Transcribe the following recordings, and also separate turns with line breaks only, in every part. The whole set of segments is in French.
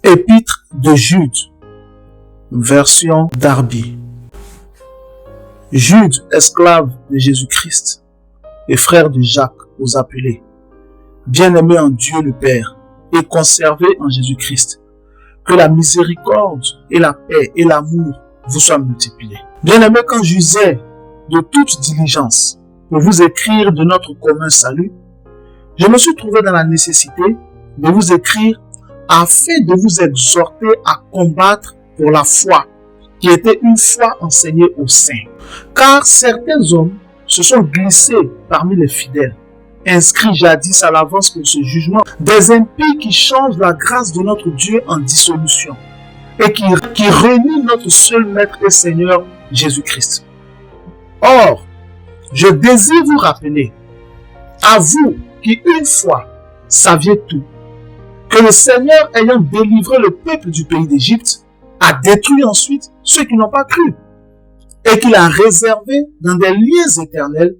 Épître de Jude, version Darby. Jude, esclave de Jésus-Christ et frère de Jacques aux appelés, bien-aimé en Dieu le Père et conservé en Jésus-Christ, que la miséricorde et la paix et l'amour vous soient multipliés. Bien-aimé, quand j'usais de toute diligence pour vous écrire de notre commun salut, je me suis trouvé dans la nécessité de vous écrire afin de vous exhorter à combattre pour la foi qui était une fois enseignée aux saints. Car certains hommes se sont glissés parmi les fidèles, inscrits jadis à l'avance pour ce jugement, des impies qui changent la grâce de notre Dieu en dissolution et qui renient notre seul Maître et Seigneur Jésus-Christ. Or, je désire vous rappeler, à vous qui une fois saviez tout, que le Seigneur ayant délivré le peuple du pays d'Égypte, a détruit ensuite ceux qui n'ont pas cru, et qu'il a réservé dans des lieux éternels,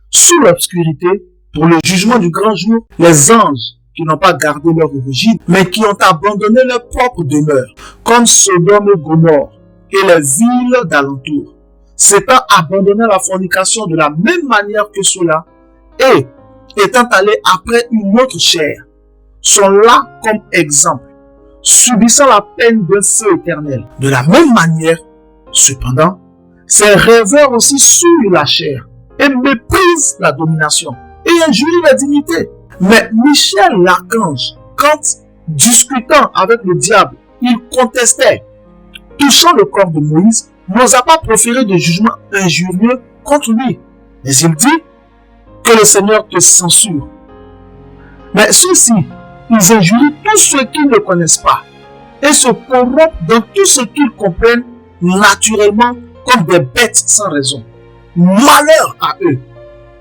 sous l'obscurité, pour le jugement du grand jour, les anges qui n'ont pas gardé leur origine, mais qui ont abandonné leur propre demeure, comme Sodome et Gomorrhe et les villes d'alentour, s'étant abandonné à la fornication de la même manière que ceux-là, et étant allés après une autre chair, sont là comme exemple, subissant la peine d'un feu éternel. De la même manière, cependant, ces rêveurs aussi souillent la chair et méprisent la domination et injurient la dignité. Mais Michel l'archange, quand discutant avec le diable, il contestait, touchant le corps de Moïse, n'osa pas proférer de jugement injurieux contre lui. Mais il dit que le Seigneur te censure. Mais ceux-ci, ils injurient tous ceux qui ne connaissent pas et se corrompent dans tout ce qu'ils comprennent naturellement comme des bêtes sans raison. Malheur à eux,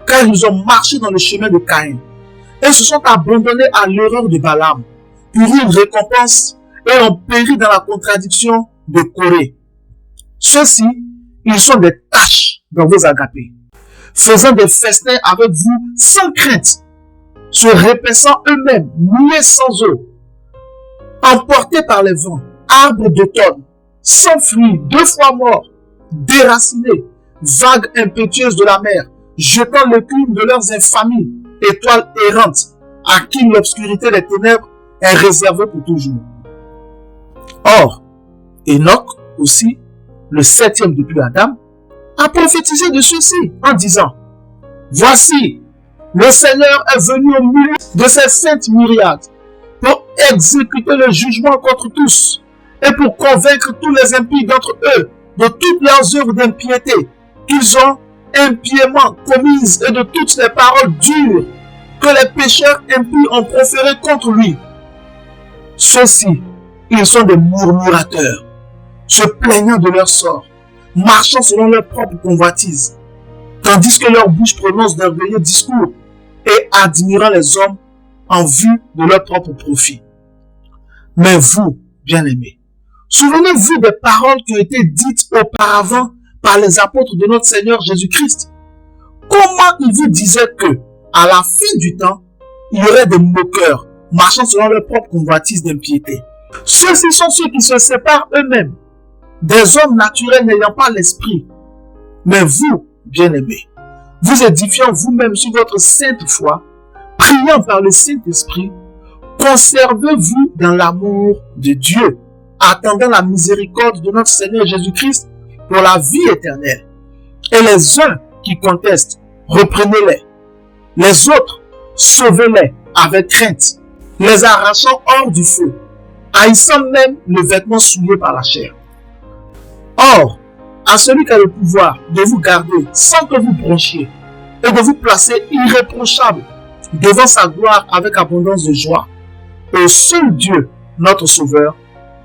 car ils ont marché dans le chemin de Caïn et se sont abandonnés à l'erreur de Balaam pour une récompense et ont péri dans la contradiction de Corée. Ceux-ci, ils sont des taches dans vos agapés, faisant des festins avec vous sans crainte, se répaissant eux-mêmes, muets sans eau, emportés par les vents, arbres d'automne, sans fruits, 2 fois morts, déracinés, vagues impétueuses de la mer, jetant l'écume de leurs infamies, étoiles errantes, à qui l'obscurité des ténèbres est réservée pour toujours. Or, Enoch aussi, le 7e depuis Adam, a prophétisé de ceci en disant: voici, le Seigneur est venu au milieu de ses saintes myriades pour exécuter le jugement contre tous et pour convaincre tous les impies d'entre eux de toutes leurs œuvres d'impiété qu'ils ont impiément commises et de toutes les paroles dures que les pécheurs impies ont proférées contre lui. Ceux-ci, ils sont des murmurateurs, se plaignant de leur sort, marchant selon leur propre convoitise, tandis que leur bouche prononce d'orgueilleux discours et admirant les hommes en vue de leur propre profit. Mais vous, bien-aimés, souvenez-vous des paroles qui ont été dites auparavant par les apôtres de notre Seigneur Jésus-Christ. Comment ils vous disaient que, à la fin du temps, il y aurait des moqueurs marchant selon leur propre convoitise d'impiété. Ceux-ci sont ceux qui se séparent eux-mêmes, des hommes naturels n'ayant pas l'esprit. Mais vous, bien-aimés, vous édifiant vous-même sur votre sainte foi, priant par le Saint-Esprit, conservez-vous dans l'amour de Dieu, attendant la miséricorde de notre Seigneur Jésus-Christ pour la vie éternelle. Et les uns qui contestent, reprenez-les. Les autres, sauvez-les avec crainte, les arrachant hors du feu, haïssant même le vêtement souillé par la chair. Or, à celui qui a le pouvoir de vous garder sans que vous bronchiez et de vous placer irréprochable devant sa gloire avec abondance de joie, au seul Dieu, notre Sauveur,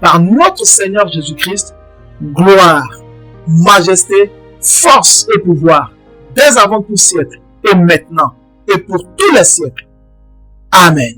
par notre Seigneur Jésus-Christ, gloire, majesté, force et pouvoir, dès avant tout siècle, et maintenant, et pour tous les siècles. Amen.